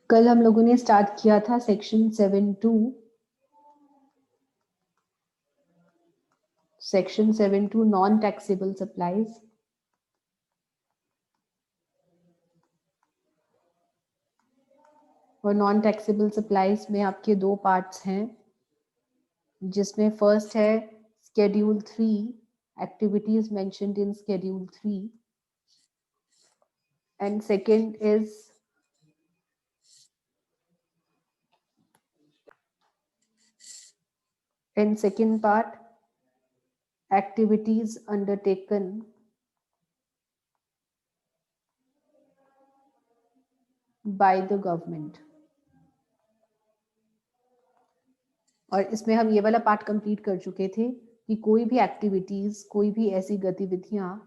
कल हम लोगों ने स्टार्ट किया था सेक्शन 7.2 नॉन टैक्सेबल सप्लाईज। और नॉन टैक्सेबल सप्लाईज में आपके दो पार्ट्स हैं, जिसमें फर्स्ट है Schedule 3, activities mentioned in Schedule 3, and second is in second part activities undertaken by the government। और इसमें हम ये वाला पार्ट कंप्लीट कर चुके थे कि कोई भी एक्टिविटीज, कोई भी ऐसी गतिविधियां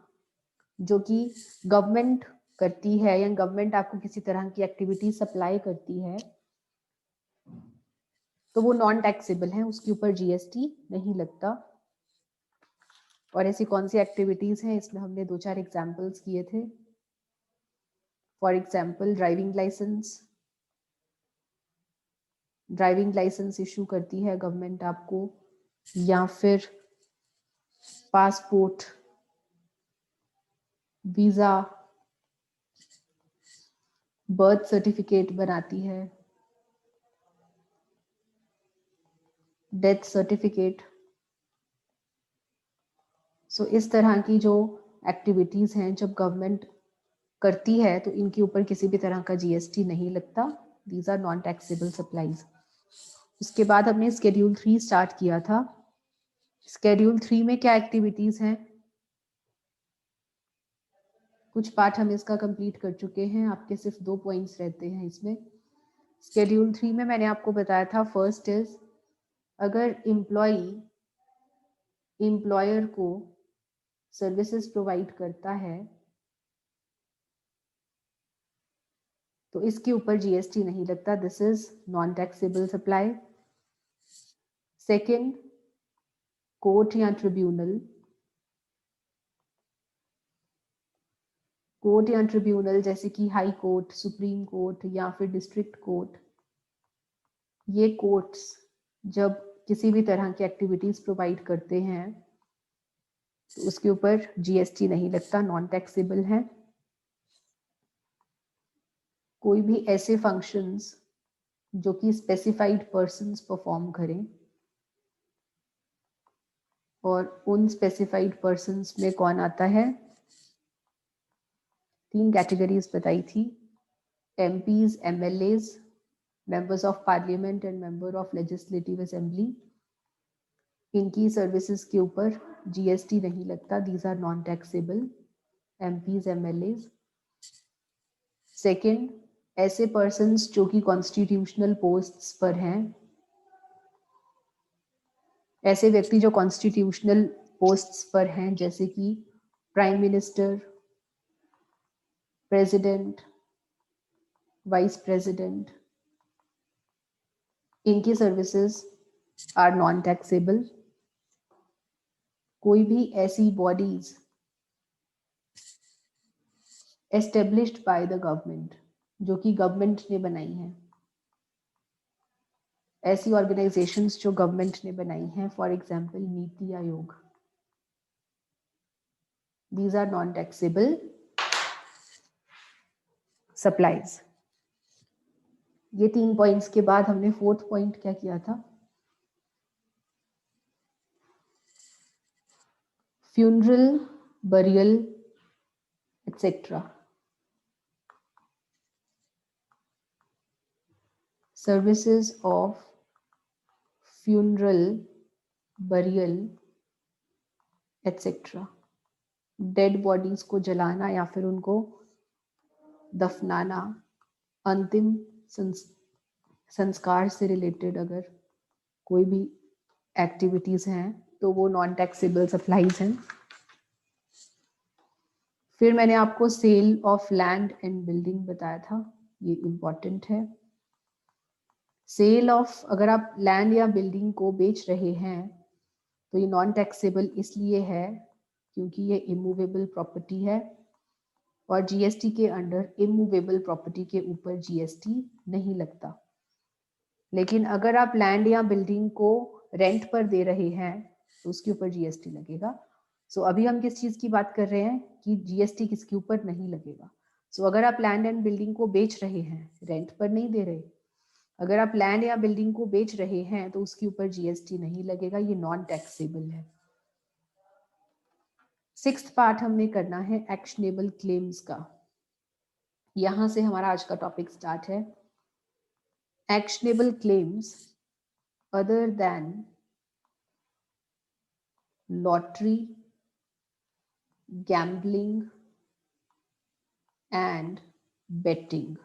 जो कि गवर्नमेंट करती है या गवर्नमेंट आपको किसी तरह की एक्टिविटी सप्लाई करती है, तो वो नॉन टैक्सेबल है, उसके ऊपर जीएसटी नहीं लगता। और ऐसी कौन सी एक्टिविटीज हैं, इसमें हमने 2-4 एग्जाम्पल्स किए थे। For example driving licence issue करती है गवर्नमेंट आपको, या फिर पासपोर्ट, वीजा, बर्थ सर्टिफिकेट बनाती है, डेथ सर्टिफिकेट। सो इस तरह की जो एक्टिविटीज हैं जब गवर्नमेंट करती है तो इनके ऊपर किसी भी तरह का जीएसटी नहीं लगता। These are non taxable supplies. उसके बाद हमने Schedule 3 स्टार्ट किया था। Schedule 3 में क्या एक्टिविटीज हैं, कुछ पार्ट हम इसका कंप्लीट कर चुके हैं, आपके सिर्फ 2 पॉइंट्स रहते हैं इसमें। Schedule 3 में मैंने आपको बताया था, फर्स्ट इज अगर एम्प्लॉयर को सर्विसेज प्रोवाइड करता है तो इसके ऊपर जीएसटी नहीं लगता, this is non taxable supply. Second, court या ट्रिब्यूनल जैसे कि हाई कोर्ट, सुप्रीम कोर्ट या फिर डिस्ट्रिक्ट कोर्ट, ये कोर्ट्स जब किसी भी तरह की एक्टिविटीज प्रोवाइड करते हैं तो उसके ऊपर जीएसटी नहीं लगता, नॉन टैक्सेबल है। कोई भी ऐसे फंक्शंस जो कि स्पेसिफाइड पर्सन्स परफॉर्म करें, और उन स्पेसिफाइड पर्सन्स में कौन आता है, 3 कैटेगरीज बताई थी, MPs, MLAs, members of parliament and member of legislative assembly. इनकी सर्विसेज के ऊपर जीएसटी नहीं लगता, these are non taxable, MPs, MLAs. Second, ऐसे पर्सन्स जो कि कॉन्स्टिट्यूशनल पोस्ट्स पर हैं, ऐसे व्यक्ति जो कॉन्स्टिट्यूशनल पोस्ट्स पर हैं जैसे कि prime minister, president, vice president, इनकी सर्विसेज आर नॉन टैक्सेबल। कोई भी ऐसी bodies established by the government जो कि गवर्नमेंट ने बनाई हैं, ऐसी ऑर्गेनाइजेशंस जो गवर्नमेंट ने बनाई हैं, for example NITI Aayog, these are non taxable supplies. ये 3 पॉइंट्स के बाद हमने 4th पॉइंट क्या किया था, funeral, burial etcetera. Services of funeral, burial etcetera, dead bodies को जलाना या फिर उनको दफनाना, अंतिम संस्कार से रिलेटेड अगर कोई भी एक्टिविटीज हैं तो वो नॉन टैक्सेबल सप्लाईज हैं। फिर मैंने आपको sale of land and building बताया था, ये इंपॉर्टेंट है। सेल ऑफ, अगर आप लैंड या बिल्डिंग को बेच रहे हैं तो ये नॉन टैक्सेबल इसलिए है क्योंकि ये इमूवेबल प्रॉपर्टी है, और जीएसटी के अंडर इमूवेबल प्रॉपर्टी के ऊपर जीएसटी नहीं लगता। लेकिन अगर आप लैंड या बिल्डिंग को रेंट पर दे रहे हैं तो उसके ऊपर जीएसटी लगेगा। सो अभी हम किस चीज की बात कर रहे हैं कि जीएसटी किसके ऊपर नहीं लगेगा। सो अगर आप लैंड एंड बिल्डिंग को बेच रहे हैं, रेंट पर नहीं दे रहे, अगर आप लैंड या बिल्डिंग को बेच रहे हैं तो उसके ऊपर जीएसटी नहीं लगेगा, ये नॉन टैक्सेबल है। 6th पार्ट हमने करना है एक्शनेबल क्लेम्स का। यहां से हमारा आज का टॉपिक स्टार्ट है। Actionable claims other than lottery, gambling and betting.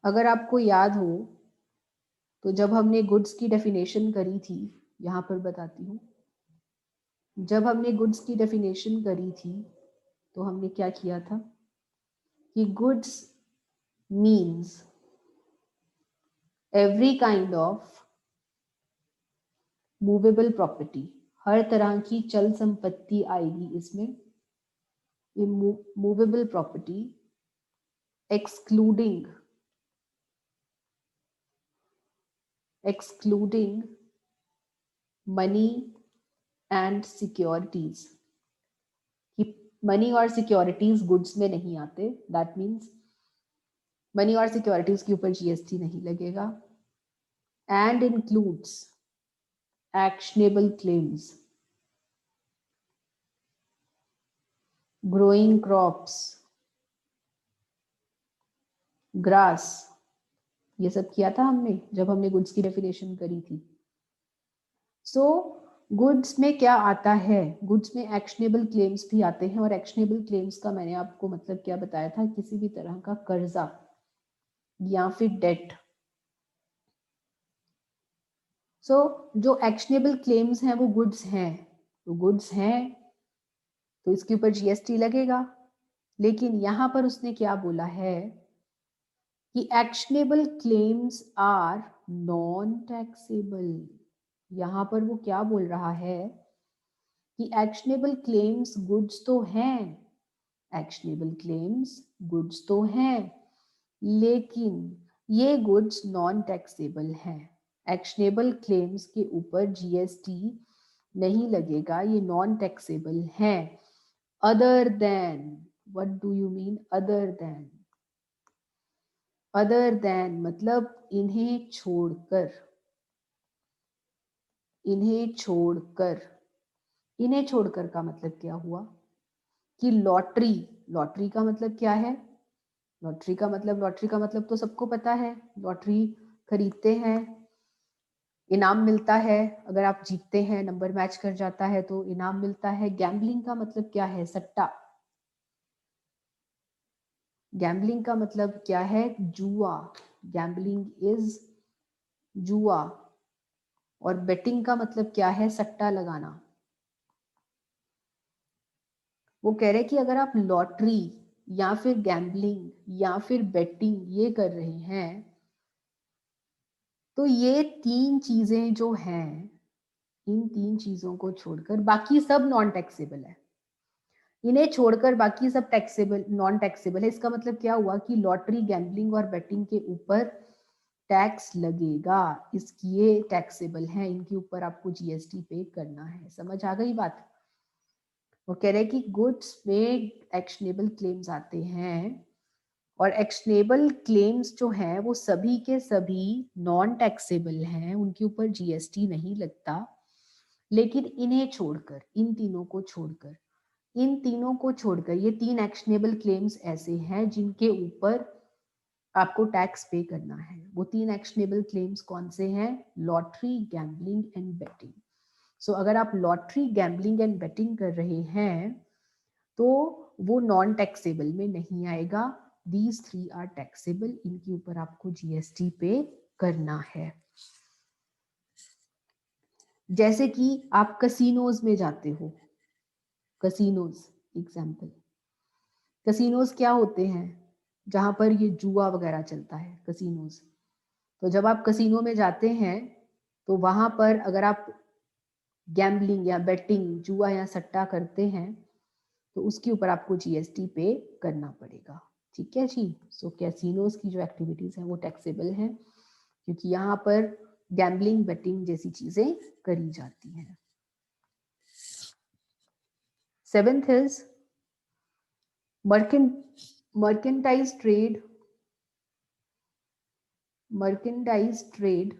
अगर आपको याद हो तो जब हमने गुड्स की डेफिनेशन करी थी, यहां पर बताती हूँ, जब हमने गुड्स की डेफिनेशन करी थी तो हमने क्या किया था कि goods means every kind of movable property, हर तरह की चल संपत्ति आएगी इसमें, movable property excluding money and securities. कि मनी और सिक्योरिटीज गुड्स में नहीं आते, दैट मीन्स मनी और सिक्योरिटीज के ऊपर जीएसटी नहीं लगेगा। And includes actionable claims, growing crops, grass, ये सब किया था हमने जब हमने गुड्स की डेफिनेशन करी थी। सो गुड्स में क्या आता है, गुड्स में एक्शनेबल क्लेम्स भी आते हैं। और एक्शनेबल क्लेम्स का मैंने आपको मतलब क्या बताया था, किसी भी तरह का कर्जा या फिर डेट। सो जो एक्शनेबल क्लेम्स हैं वो गुड्स हैं, तो गुड्स हैं तो इसके ऊपर जीएसटी लगेगा। लेकिन यहां पर उसने क्या बोला है कि actionable claims are non taxable. यहां पर वो क्या बोल रहा है कि एक्शनेबल क्लेम्स गुड्स तो हैं, एक्शनेबल क्लेम्स गुड्स तो हैं, लेकिन ये गुड्स नॉन टैक्सेबल हैं। एक्शनेबल क्लेम्स के ऊपर जीएसटी नहीं लगेगा, ये नॉन टैक्सेबल हैं। Other than, what do you mean other than? Other than मतलब इन्हें छोड़कर, इन्हें छोड़कर। इन्हें छोड़कर का मतलब क्या हुआ कि लॉटरी, लॉटरी का मतलब क्या है, लॉटरी का मतलब तो सबको पता है। लॉटरी खरीदते हैं, इनाम मिलता है, अगर आप जीतते हैं, नंबर मैच कर जाता है तो इनाम मिलता है। गैम्बलिंग का मतलब क्या है, सट्टा। गैम्बलिंग का मतलब क्या है, जुआ। गैम्बलिंग इज जुआ। और बेटिंग का मतलब क्या है, सट्टा लगाना। वो कह रहे कि अगर आप लॉटरी या फिर गैम्बलिंग या फिर बेटिंग ये कर रहे हैं तो ये तीन चीजें जो हैं, इन तीन चीजों को छोड़कर बाकी सब नॉन टैक्सेबल है। इन्हें छोड़कर बाकी सब टैक्सेबल, नॉन टैक्सेबल है। इसका मतलब क्या हुआ कि लॉटरी, गैम्बलिंग और बेटिंग के ऊपर टैक्स लगेगा, इसकी ये टैक्सेबल है, इनके ऊपर आपको जीएसटी पे करना है। समझ आ गई बात? वो कह रहे कि गुड्स में एक्शनेबल क्लेम्स आते हैं और एक्शनेबल क्लेम्स जो हैं वो सभी के सभी नॉन टैक्सेबल हैं, उनके ऊपर जीएसटी नहीं लगता। लेकिन इन्हें छोड़कर, इन तीनों को छोड़कर, इन तीनों को छोड़कर ये तीन एक्शनेबल क्लेम्स ऐसे हैं जिनके ऊपर आपको टैक्स पे करना है। वो तीन एक्शनेबल क्लेम्स कौन से हैं, लॉटरी, गैम्बलिंग एंड बेटिंग। सो अगर आप लॉटरी, गैम्बलिंग एंड बेटिंग कर रहे हैं तो वो नॉन टैक्सेबल में नहीं आएगा। दीज थ्री आर टैक्सेबल, इनके ऊपर आपको जीएसटी पे करना है। जैसे कि आप कसिनोज में जाते हो, कसिनोज एग्जाम्पल, कसिनोज क्या होते हैं, जहां पर ये जुआ वगैरह चलता है, कसिनोज। तो जब आप कसिनो में जाते हैं तो वहां पर अगर आप गैम्बलिंग या बेटिंग, जुआ या सट्टा करते हैं तो उसके ऊपर आपको जीएसटी पे करना पड़ेगा। ठीक है जी। सो कैसीनोज की जो एक्टिविटीज हैं वो टैक्सेबल हैं, क्योंकि यहाँ पर गैम्बलिंग, बेटिंग जैसी चीजें करी जाती हैं। 7th is mercantile trade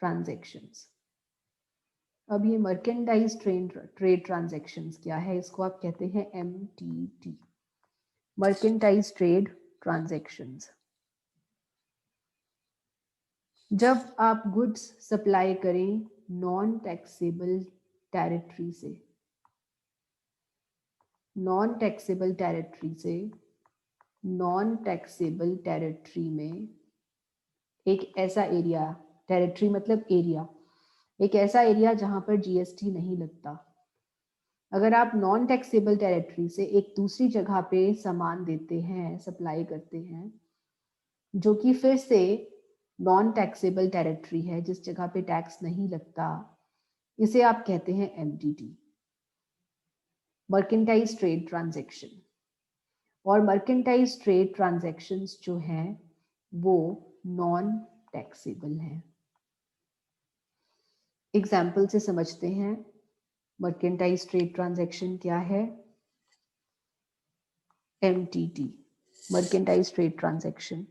transactions। अब ये मर्केंडाइज ट्रेड ट्रांजैक्शंस क्या है, इसको आप कहते हैं MTT, मर्केंटाइज ट्रेड ट्रांजैक्शंस। जब आप गुड्स सप्लाई करें नॉन टैक्सेबल टेरिटरी से, नॉन टैक्सेबल टेरिटरी से नॉन टैक्सेबल टेरिटरी में एक ऐसा एरिया, टेरिटरी मतलब एरिया, एक ऐसा एरिया जहां पर जीएसटी नहीं लगता। अगर आप नॉन टैक्सेबल टेरिटरी से एक दूसरी जगह पे सामान देते हैं, सप्लाई करते हैं, जो कि फिर से नॉन टैक्सेबल टेरिटरी है, जिस जगह पे टैक्स नहीं लगता, इसे आप कहते हैं MTT, मर्केंटाइज ट्रेड ट्रांजैक्शन। और मर्केंटाइज ट्रेड ट्रांजैक्शंस जो हैं वो नॉन टैक्सेबल हैं। एग्जाम्पल से समझते हैं मर्केंटाइज ट्रेड ट्रांजैक्शन क्या है। MTT, merchandise trade transaction.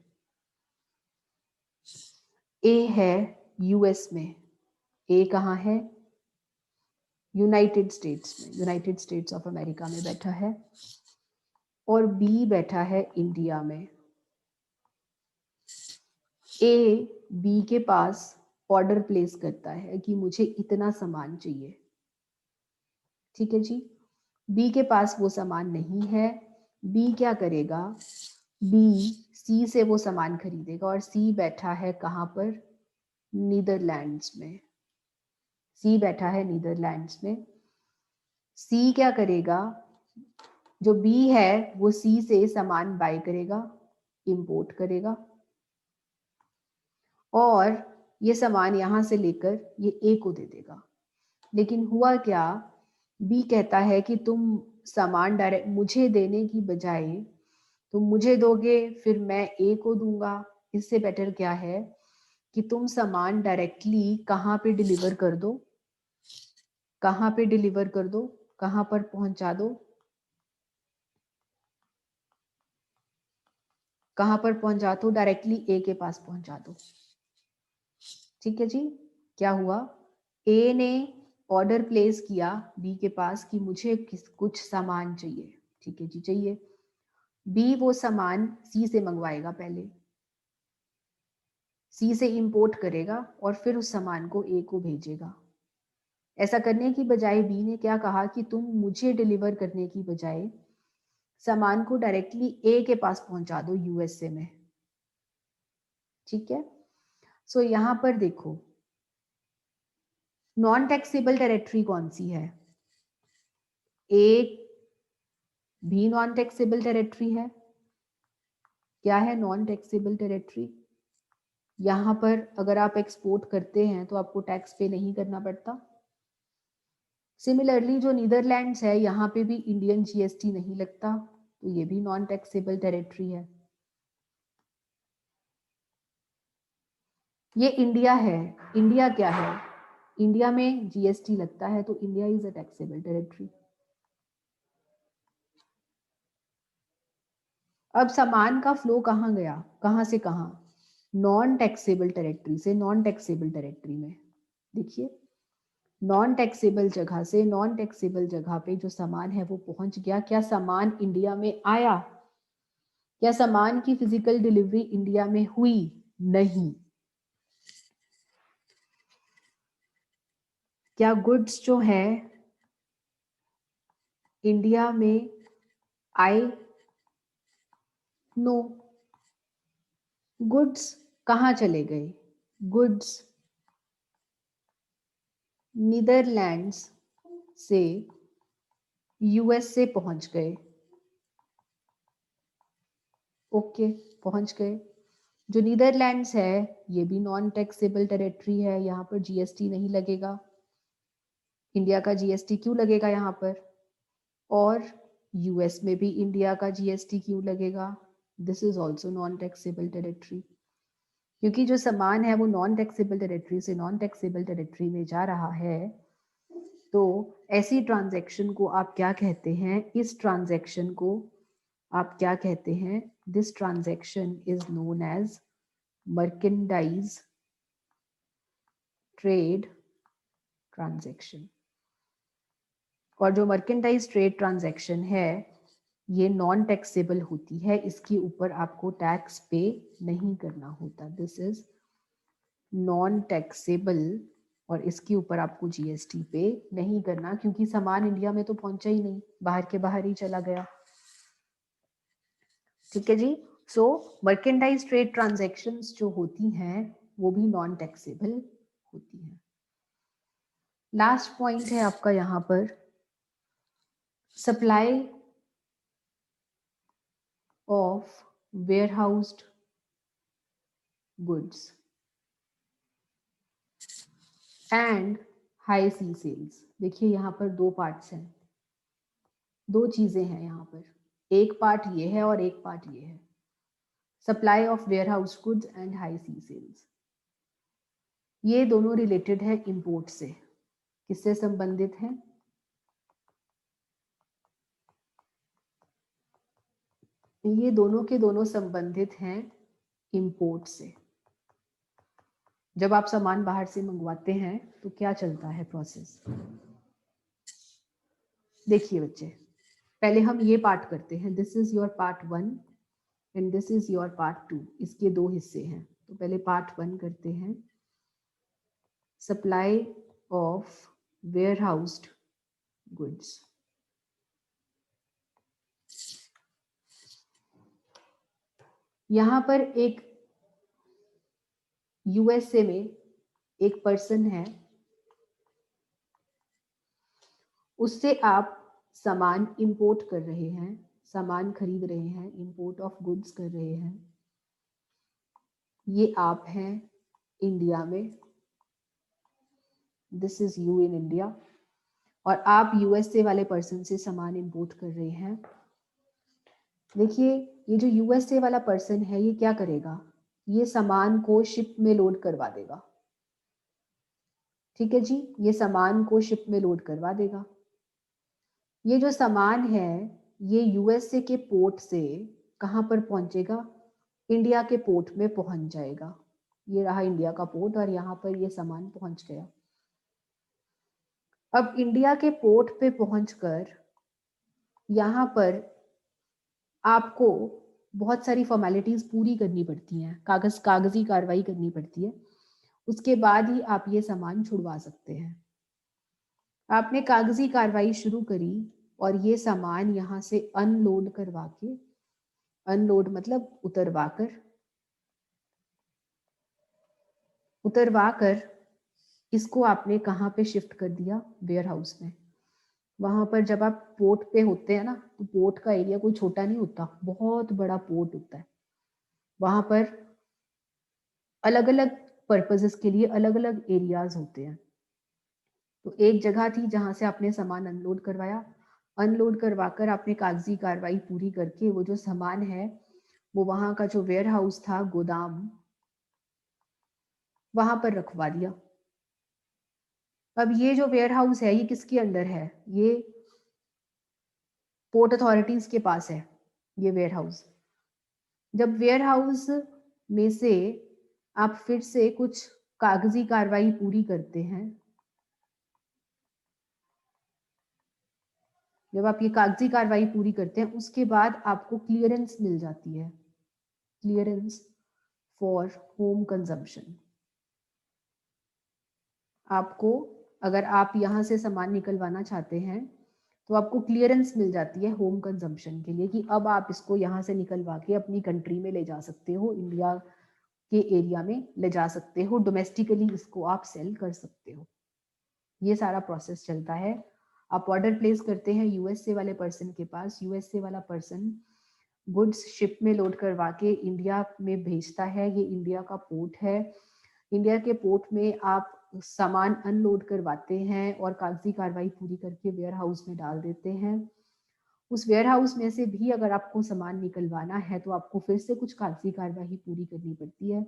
A है यूएस में, ए कहाँ है, यूनाइटेड स्टेट्स में, यूनाइटेड स्टेट्स ऑफ अमेरिका में बैठा है, और बी बैठा है इंडिया में। ए बी के पास ऑर्डर प्लेस करता है कि मुझे इतना सामान चाहिए। ठीक है जी। बी के पास वो सामान नहीं है, बी क्या करेगा, बी सी से वो सामान खरीदेगा, और सी बैठा है कहाँ पर, नीदरलैंड्स में। सी बैठा है नीदरलैंड्स में। सी क्या करेगा, जो बी है वो सी से सामान बाय करेगा, इंपोर्ट करेगा, और ये सामान यहां से लेकर ये ए को दे देगा। लेकिन हुआ क्या, बी कहता है कि तुम सामान डायरेक्ट मुझे देने की बजाय तुम मुझे दोगे, फिर मैं ए को दूंगा। इससे बेटर क्या है कि तुम सामान डायरेक्टली कहाँ पे डिलीवर कर दो, कहाँ पे डिलीवर कर दो, कहाँ पर पहुंचा दो, कहाँ पर पहुंचा दो, डायरेक्टली ए के पास पहुंचा दो। ठीक है जी। क्या हुआ, ए ने ऑर्डर प्लेस किया बी के पास कि मुझे कुछ सामान चाहिए। ठीक है जी, चाहिए। बी वो सामान सी से मंगवाएगा, पहले सी से इंपोर्ट करेगा और फिर उस सामान को ए को भेजेगा। ऐसा करने की बजाय बी ने क्या कहा कि तुम मुझे डिलीवर करने की बजाय सामान को डायरेक्टली ए के पास पहुंचा दो यूएसए में। ठीक है। सो यहां पर देखो, नॉन टैक्सेबल टेरिटरी कौन सी है, ए भी नॉन टैक्सेबल टेरिटरी है। क्या है नॉन टैक्सेबल टेरिटरी, यहां पर अगर आप एक्सपोर्ट करते हैं तो आपको टैक्स पे नहीं करना पड़ता। सिमिलरली जो नीदरलैंड्स है, यहाँ पे भी इंडियन जीएसटी नहीं लगता, तो ये भी नॉन टैक्सेबल टेरिटरी है। ये इंडिया है, इंडिया क्या है, इंडिया में जीएसटी लगता है, तो India is a taxable territory. अब सामान का फ्लो कहाँ गया, कहाँ से कहाँ, नॉन टैक्सेबल टेरिटरी से नॉन टैक्सेबल टेरिटरी में। देखिए, नॉन टैक्सेबल जगह से नॉन टैक्सेबल जगह पे जो सामान है वो पहुंच गया। क्या सामान इंडिया में आया, क्या सामान की फिजिकल डिलीवरी इंडिया में हुई, नहीं। क्या गुड्स जो है इंडिया में आए, नो। गुड्स कहाँ चले गए, गुड्स नीदरलैंड्स से यूएस से पहुंच गए। ओके, पहुंच गए। जो नीदरलैंड्स है ये भी नॉन टैक्सेबल टेरिटरी है, यहाँ पर जीएसटी नहीं लगेगा। इंडिया का जीएसटी क्यों लगेगा यहाँ पर, और यूएस में भी इंडिया का जीएसटी क्यों लगेगा? This is also non taxable territory, क्योंकि जो सामान है वो नॉन टैक्सेबल टेरिटरी से नॉन टैक्सेबल टेरिटरी में जा रहा है। तो ऐसी ट्रांजैक्शन को आप क्या कहते हैं? इस ट्रांजैक्शन को आप क्या कहते हैं? This transaction is known as merchandise trade transaction. और जो मर्केंडाइज ट्रेड ट्रांजैक्शन है ये नॉन टैक्सेबल होती है, इसके ऊपर आपको टैक्स पे नहीं करना होता। दिस इज नॉन टैक्सेबल, और इसके ऊपर आपको जीएसटी पे नहीं करना, क्योंकि सामान इंडिया में तो पहुंचा ही नहीं, बाहर के बाहर ही चला गया। ठीक है जी। सो मर्केंडाइज ट्रेड ट्रांजैक्शंस जो होती हैं वो भी नॉन टैक्सेबल होती हैं। लास्ट पॉइंट है आपका यहाँ पर supply of warehoused goods and high sea sales. देखिए यहाँ पर दो पार्ट्स हैं, दो चीजें हैं यहाँ पर, एक पार्ट ये है और एक पार्ट ये है। Supply of warehouse goods and high sea sales, ये दोनों रिलेटेड है इंपोर्ट से। किससे संबंधित है? ये दोनों के दोनों संबंधित हैं इंपोर्ट से। जब आप सामान बाहर से मंगवाते हैं तो क्या चलता है प्रोसेस? देखिए बच्चे, पहले हम ये पार्ट करते हैं। This is your part 1 and this is your part 2। इसके दो हिस्से हैं, तो पहले पार्ट 1 करते हैं। Supply of warehoused goods. यहां पर एक यूएसए में एक पर्सन है, उससे आप सामान इंपोर्ट कर रहे हैं, सामान खरीद रहे हैं, इंपोर्ट ऑफ गुड्स कर रहे हैं। ये आप हैं इंडिया में, this is you in India, और आप यूएसए वाले पर्सन से सामान इंपोर्ट कर रहे हैं। देखिए ये जो यूएसए वाला पर्सन है ये क्या करेगा? ये सामान को शिप में लोड करवा देगा। ठीक है जी, ये सामान को शिप में लोड करवा देगा। ये जो सामान है ये यूएसए के पोर्ट से कहां पर पहुंचेगा? इंडिया के पोर्ट में पहुंच जाएगा। ये रहा इंडिया का पोर्ट और यहाँ पर ये सामान पहुंच गया। अब इंडिया के पोर्ट पे पहुंचकर यहाँ पर आपको बहुत सारी फॉर्मेलिटीज पूरी करनी पड़ती हैं, कागजी कार्रवाई करनी पड़ती है, उसके बाद ही आप ये सामान छुड़वा सकते हैं। आपने कागजी कार्रवाई शुरू करी और ये सामान यहाँ से अनलोड करवा के, अनलोड मतलब उतरवा कर इसको आपने कहाँ पे शिफ्ट कर दिया? वेयर हाउस में। वहां पर जब आप पोर्ट पे होते हैं ना, तो पोर्ट का एरिया कोई छोटा नहीं होता, बहुत बड़ा पोर्ट होता है। वहां पर अलग अलग पर्पसेस के लिए अलग अलग एरियाज होते हैं। तो एक जगह थी जहां से आपने सामान अनलोड करवाया, अनलोड करवाकर आपने कागजी कार्रवाई पूरी करके वो जो सामान है वो वहां का जो वेयर हाउस था, गोदाम, वहां पर रखवा दिया। अब ये जो वेयर हाउस है ये किसके अंडर है? ये पोर्ट अथॉरिटीज के पास है ये वेयर हाउस। जब वेयर हाउस में से आप फिर से कुछ कागजी कार्रवाई पूरी करते हैं, जब आप ये कागजी कार्रवाई पूरी करते हैं उसके बाद आपको क्लियरेंस मिल जाती है, क्लियरेंस फॉर होम कंजम्पशन। आपको अगर आप यहाँ से सामान निकलवाना चाहते हैं तो आपको क्लियरेंस मिल जाती है होम कंजम्पशन के लिए, कि अब आप इसको यहाँ से निकलवा के अपनी कंट्री में ले जा सकते हो, इंडिया के एरिया में ले जा सकते हो, डोमेस्टिकली इसको आप सेल कर सकते हो। ये सारा प्रोसेस चलता है। आप ऑर्डर प्लेस करते हैं यूएसए वाले पर्सन के पास, यूएसए वाला पर्सन गुड्स शिप में लोड करवा के इंडिया में भेजता है। ये इंडिया का पोर्ट है, इंडिया के पोर्ट में आप सामान अनलोड करवाते हैं और कागजी कार्रवाई पूरी करके वेयर हाउस में डाल देते हैं। उस वेयर हाउस में से भी अगर आपको सामान निकलवाना है तो आपको फिर से कुछ कागजी कार्यवाही पूरी करनी पड़ती है,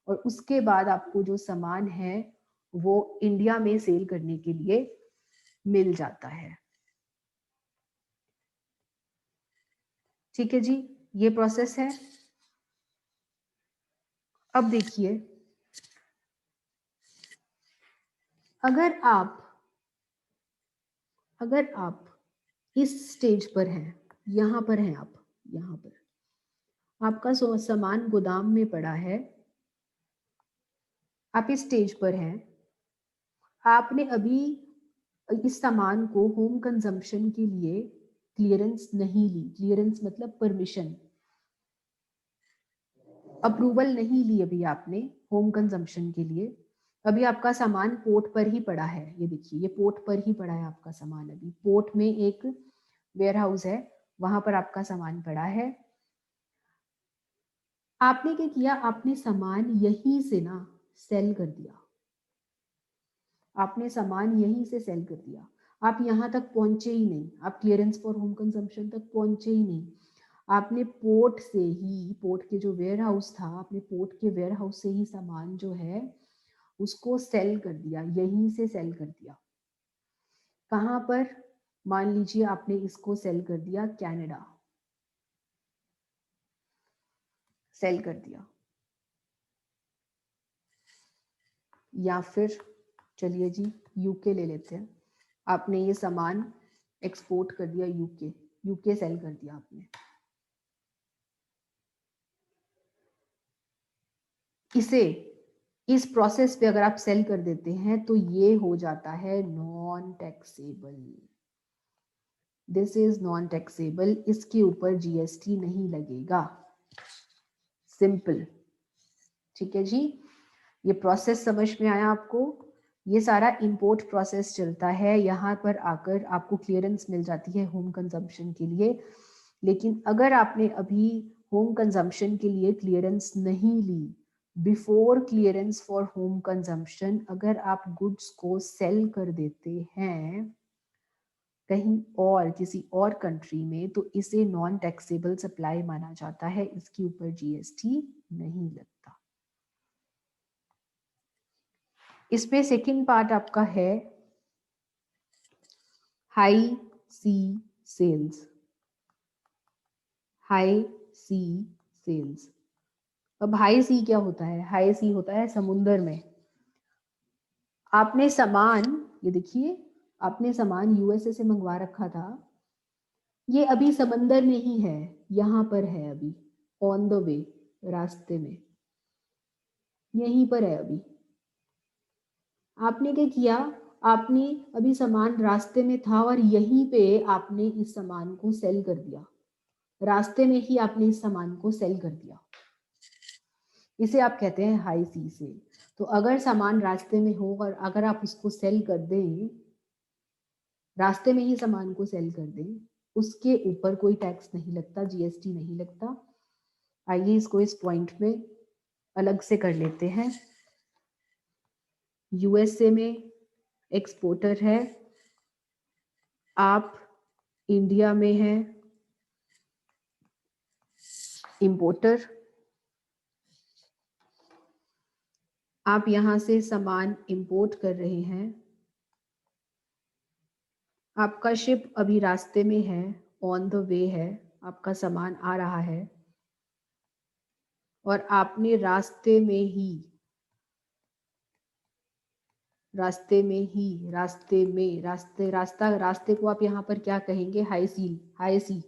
और उसके बाद आपको जो सामान है वो इंडिया में सेल करने के लिए मिल जाता है। ठीक है जी, ये प्रोसेस है। अब देखिए, अगर आप इस स्टेज पर हैं, यहां पर हैं आप, यहां पर आपका सामान गोदाम में पड़ा है, आप इस स्टेज पर हैं, आपने अभी इस सामान को होम कंजम्पशन के लिए क्लियरेंस नहीं ली। क्लियरेंस मतलब परमिशन, अप्रूवल नहीं ली अभी आपने होम कंजम्पशन के लिए। अभी आपका सामान पोर्ट पर ही पड़ा है, ये देखिए, ये पोर्ट पर ही पड़ा है आपका सामान। अभी पोर्ट में एक वेयर हाउस है, वहां पर आपका सामान पड़ा है। आपने क्या किया, आपने सामान यहीं से ना सेल कर दिया, आपने सामान यहीं से सेल कर दिया। आप यहाँ तक पहुंचे ही नहीं, आप क्लियरेंस फॉर होम कंजम्पशन तक पहुंचे ही नहीं। आपने पोर्ट से ही, पोर्ट के जो वेयर हाउस था, आपने पोर्ट के वेयर हाउस से ही सामान जो है उसको सेल कर दिया, यहीं से सेल कर दिया। कहां पर, मान लीजिए आपने इसको सेल कर दिया कनाडा, सेल कर दिया, या फिर चलिए जी यूके ले लेते हैं। आपने ये सामान एक्सपोर्ट कर दिया यूके, यूके सेल कर दिया आपने। इसे, इस प्रोसेस पे अगर आप सेल कर देते हैं तो ये हो जाता है non taxable. This is non taxable, इसके ऊपर जीएसटी नहीं लगेगा। सिंपल। ठीक है जी, ये प्रोसेस समझ में आया आपको? ये सारा इंपोर्ट प्रोसेस चलता है, यहाँ पर आकर आपको क्लियरेंस मिल जाती है होम कंजम्पशन के लिए। लेकिन अगर आपने अभी होम कंजम्पशन के लिए क्लियरेंस नहीं ली, before clearance for home consumption अगर आप गुड्स को सेल कर देते हैं कहीं और, किसी और कंट्री में, तो इसे नॉन टैक्सेबल सप्लाई माना जाता है, इसके ऊपर जीएसटी नहीं लगता। इसमें सेकंड पार्ट आपका है high sea sales. High sea sales. अब हाई सी क्या होता है? हाई सी होता है समुंदर में। आपने सामान, ये देखिए, आपने सामान यूएसए से मंगवा रखा था, ये अभी समंदर में ही है, यहां पर है अभी, ऑन द वे, रास्ते में, यहीं पर है अभी। आपने क्या किया, आपने अभी सामान रास्ते में था और यहीं पे आपने इस सामान को सेल कर दिया, रास्ते में ही आपने इस सामान को सेल कर दिया। इसे आप कहते हैं हाई सी सेल। तो अगर सामान रास्ते में हो और अगर आप उसको सेल कर दें, रास्ते में ही सामान को सेल कर दें, उसके ऊपर कोई टैक्स नहीं लगता, जीएसटी नहीं लगता। आइए इसको इस पॉइंट में अलग से कर लेते हैं। यूएसए में एक्सपोर्टर है, आप इंडिया में हैं इंपोर्टर। आप यहां से सामान इंपोर्ट कर रहे हैं, आपका शिप अभी रास्ते में है, ऑन द वे है, आपका सामान आ रहा है और आपने रास्ते में ही, रास्ते में, रास्ते को आप यहाँ पर क्या कहेंगे? हाई सी, हाई सी,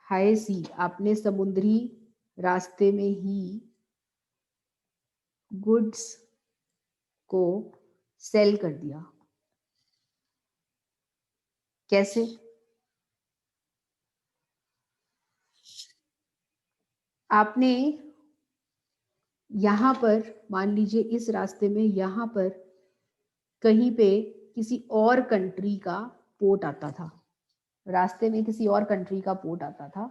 हाई सी। आपने समुद्री रास्ते में ही गुड्स को सेल कर दिया। कैसे? आपने यहां पर, मान लीजिए इस रास्ते में, यहां पर कहीं पे किसी और कंट्री का पोर्ट आता था, रास्ते में किसी और कंट्री का पोर्ट आता था,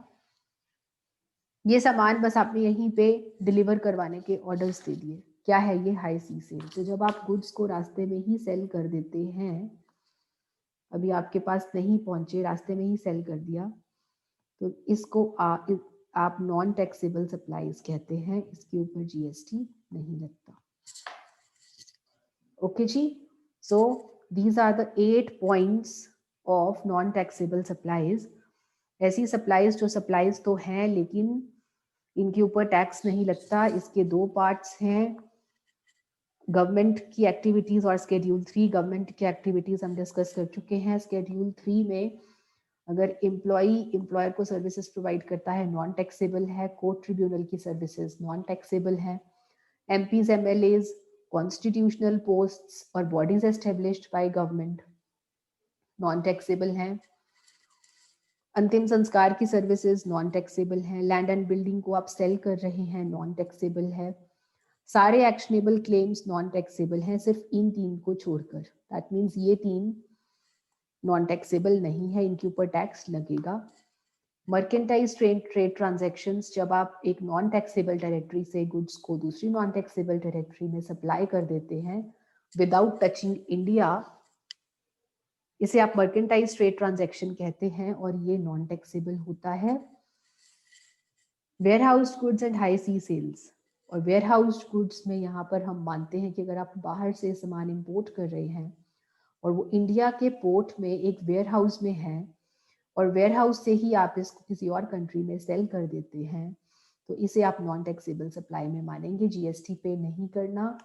ये सामान बस आपने यहीं पे डिलीवर करवाने के ऑर्डर्स दे दिए। क्या है ये? हाई सी सेल। तो जब आप गुड्स को रास्ते में ही सेल कर देते हैं अभी आपके पास नहीं पहुंचे, रास्ते में ही सेल कर दिया, तो इसको आप नॉन टैक्सेबल सप्लाईज कहते हैं, इसके ऊपर जीएसटी नहीं लगता। ओके जी, so these are the 8 points of non taxable supplies. ऐसी सप्लाईज जो सप्लाईज तो हैं लेकिन इनके ऊपर टैक्स नहीं लगता। इसके 2 पार्ट्स हैं, गवर्नमेंट की एक्टिविटीज और स्केड्यूल 3। गवर्नमेंट की एक्टिविटीज हम डिस्कस कर चुके हैं। स्केड्यूल 3 में अगर एम्प्लॉयर को सर्विसेज प्रोवाइड करता है नॉन टैक्सेबल है, कोर्ट ट्रिब्यूनल की सर्विसेज नॉन टैक्सेबल है, एमपीज एमएलएज कॉन्स्टिट्यूशनल पोस्ट्स और bodies established by government non taxable हैं, अंतिम संस्कार की सर्विसेज नॉन टैक्सेबल हैं, लैंड एंड बिल्डिंग को आप सेल कर रहे हैं नॉन टैक्सेबल है, सारे एक्शनेबल क्लेम्स नॉन टैक्सेबल हैं सिर्फ इन 3 को छोड़कर। दैट मीन्स ये 3 नॉन टैक्सेबल नहीं है, इनके ऊपर टैक्स लगेगा। मर्केंटाइज ट्रेड ट्रांजैक्शंस, जब आप एक नॉन टैक्सेबल टेरिटरी से गुड्स को दूसरी नॉन टैक्सेबल टेरिटरी में सप्लाई कर देते हैं विदाउट टचिंग इंडिया, इसे आप मर्केंटाइज ट्रेड ट्रांजैक्शन कहते हैं और ये नॉन टैक्सेबल होता है। Warehouse goods and high sea sales, और वेयरहाउस गुड्स में यहाँ पर हम मानते हैं कि अगर आप बाहर से सामान इंपोर्ट कर रहे हैं और वो इंडिया के पोर्ट में एक वेयरहाउस में है और वेयरहाउस से ही आप इसको किसी और कंट्री में सेल कर देते हैं, तो इसे आप नॉन टैक्सेबल सप्लाई में मानेंगे, जीएसटी पे नहीं करना।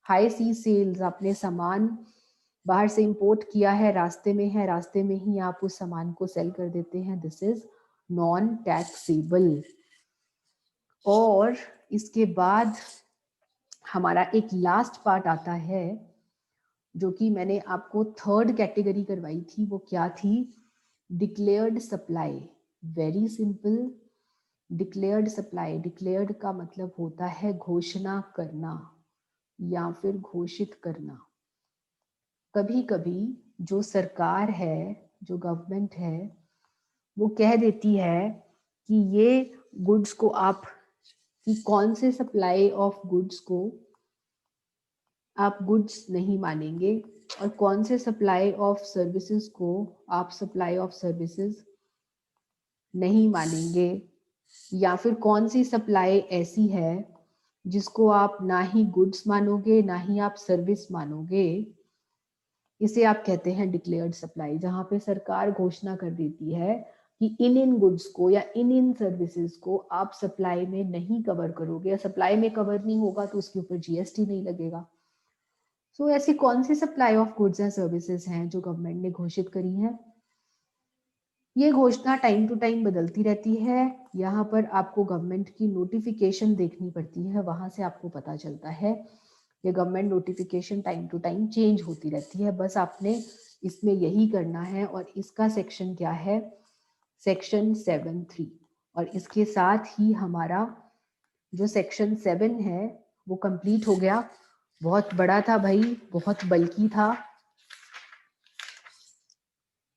हाई सी सेल्स, आपने सामान बाहर से इंपोर्ट किया है, रास्ते में है, रास्ते में ही आप उस सामान को सेल कर देते हैं, दिस इज नॉन टैक्सेबल। और इसके बाद हमारा एक लास्ट पार्ट आता है जो कि मैंने आपको 3rd कैटेगरी करवाई थी, वो क्या थी? Declared supply. Very simple, declared supply, declared का मतलब होता है घोषणा करना या फिर घोषित करना। कभी कभी जो सरकार है, जो गवर्नमेंट है, वो कह देती है कि ये गुड्स को आप, कि कौन से सप्लाई ऑफ गुड्स को आप गुड्स नहीं मानेंगे और कौन से सप्लाई ऑफ सर्विसेज को आप सप्लाई ऑफ सर्विसेज नहीं मानेंगे, या फिर कौन सी सप्लाई ऐसी है जिसको आप ना ही गुड्स मानोगे ना ही आप सर्विस मानोगे, इसे आप कहते हैं डिक्लेयर्ड सप्लाई। जहां पे सरकार घोषणा कर देती है कि इन गुड्स को या इन सर्विसेज को आप सप्लाई में नहीं कवर करोगे, या सप्लाई में कवर नहीं होगा तो उसके ऊपर जीएसटी नहीं लगेगा। सो ऐसी कौन सी supply of goods and services हैं जो गवर्नमेंट ने घोषित करी हैं? ये घोषणा टाइम टू टाइम बदलती रहती है। यहाँ पर आपको गवर्नमेंट की नोटिफिकेशन देखनी पड़ती है, वहां से आपको पता चलता है। ये government notification time to time change होती रहती है, बस आपने इसमें यही करना है। और इसका सेक्शन क्या है? सेक्शन 7(3). और इसके साथ ही हमारा जो सेक्शन 7 है वो कंप्लीट हो गया। बहुत बड़ा था भाई, बहुत बल्कि था।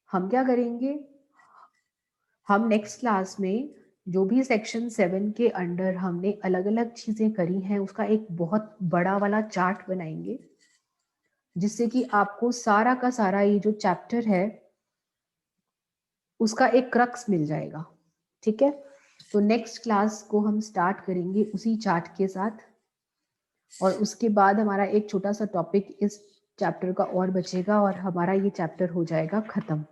हम क्या करेंगे, हम नेक्स्ट क्लास में जो भी सेक्शन 7 के अंडर हमने अलग अलग चीजें करी हैं उसका एक बहुत बड़ा वाला चार्ट बनाएंगे, जिससे कि आपको सारा का सारा ये जो चैप्टर है उसका एक क्रक्स मिल जाएगा। ठीक है, तो नेक्स्ट क्लास को हम स्टार्ट करेंगे उसी चार्ट के साथ, और उसके बाद हमारा एक छोटा सा टॉपिक इस चैप्टर का और बचेगा और हमारा ये चैप्टर हो जाएगा खत्म।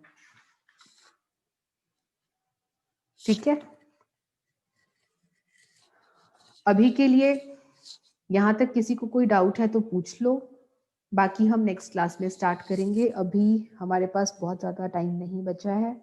ठीक है, अभी के लिए यहाँ तक किसी को कोई डाउट है तो पूछ लो, बाकी हम नेक्स्ट क्लास में स्टार्ट करेंगे। अभी हमारे पास बहुत ज़्यादा टाइम नहीं बचा है।